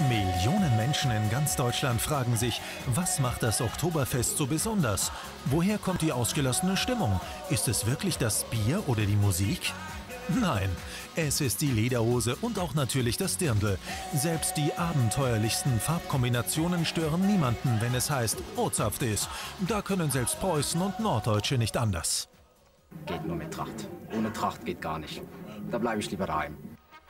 Millionen Menschen in ganz Deutschland fragen sich, was macht das Oktoberfest so besonders? Woher kommt die ausgelassene Stimmung? Ist es wirklich das Bier oder die Musik? Nein, es ist die Lederhose und auch natürlich das Dirndl. Selbst die abenteuerlichsten Farbkombinationen stören niemanden, wenn es heißt Ozapft ist. Da können selbst Preußen und Norddeutsche nicht anders. Geht nur mit Tracht. Ohne Tracht geht gar nicht. Da bleibe ich lieber daheim.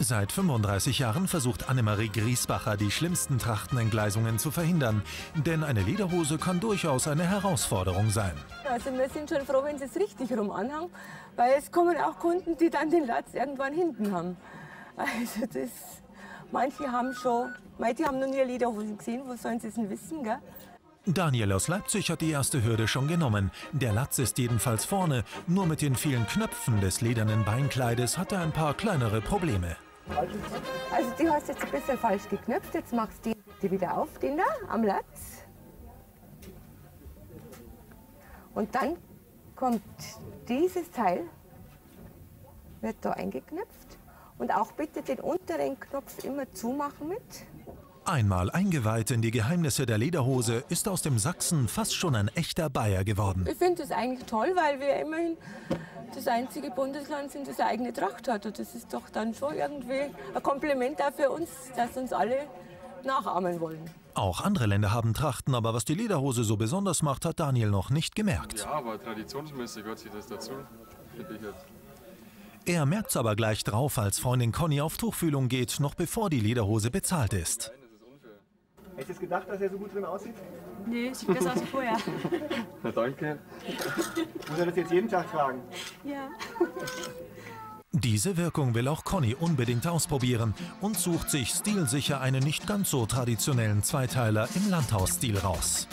Seit 35 Jahren versucht Annemarie Griesbacher, die schlimmsten Trachtenentgleisungen zu verhindern. Denn eine Lederhose kann durchaus eine Herausforderung sein. Also wir sind schon froh, wenn sie es richtig rum anhaben, weil es kommen auch Kunden, die dann den Latz irgendwann hinten haben. Also das, manche haben schon, die haben noch nie eine Lederhose gesehen, wo sollen sie es denn wissen, gell? Daniel aus Leipzig hat die erste Hürde schon genommen. Der Latz ist jedenfalls vorne. Nur mit den vielen Knöpfen des ledernen Beinkleides hat er ein paar kleinere Probleme. Also die hast jetzt ein bisschen falsch geknöpft. Jetzt machst du die wieder auf, den da am Latz. Und dann kommt dieses Teil, wird da eingeknöpft. Und auch bitte den unteren Knopf immer zumachen mit. Einmal eingeweiht in die Geheimnisse der Lederhose, ist aus dem Sachsen fast schon ein echter Bayer geworden. Ich finde das eigentlich toll, weil wir immerhin das einzige Bundesland sind, das eine eigene Tracht hat. Und das ist doch dann schon irgendwie ein Kompliment auch für uns, dass uns alle nachahmen wollen. Auch andere Länder haben Trachten, aber was die Lederhose so besonders macht, hat Daniel noch nicht gemerkt. Ja, aber traditionsmäßig gehört sich das dazu, finde ich jetzt. Er merkt's aber gleich drauf, als Freundin Conny auf Tuchfühlung geht, noch bevor die Lederhose bezahlt ist. Hättest du gedacht, dass er so gut drin aussieht? Nee, sieht besser aus als vorher. Na, danke. Muss er das jetzt jeden Tag tragen? Ja. Diese Wirkung will auch Conny unbedingt ausprobieren und sucht sich stilsicher einen nicht ganz so traditionellen Zweiteiler im Landhausstil raus.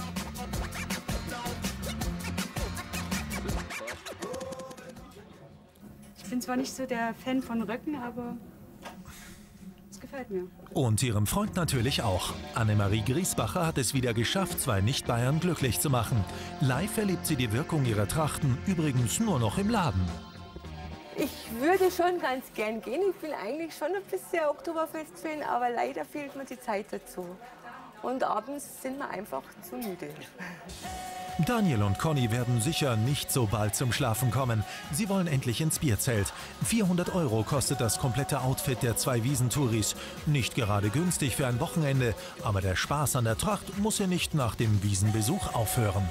Ich bin zwar nicht so der Fan von Röcken, aber es gefällt mir. Und ihrem Freund natürlich auch. Annemarie Griesbacher hat es wieder geschafft, zwei Nicht-Bayern glücklich zu machen. Live erlebt sie die Wirkung ihrer Trachten übrigens nur noch im Laden. Ich würde schon ganz gern gehen. Ich bin eigentlich schon ein bisschen Oktoberfest-Fan, aber leider fehlt mir die Zeit dazu. Und abends sind wir einfach zu müde. Daniel und Conny werden sicher nicht so bald zum Schlafen kommen. Sie wollen endlich ins Bierzelt. 400 € kostet das komplette Outfit der zwei Wiesentouris. Nicht gerade günstig für ein Wochenende, aber der Spaß an der Tracht muss ja nicht nach dem Wiesenbesuch aufhören.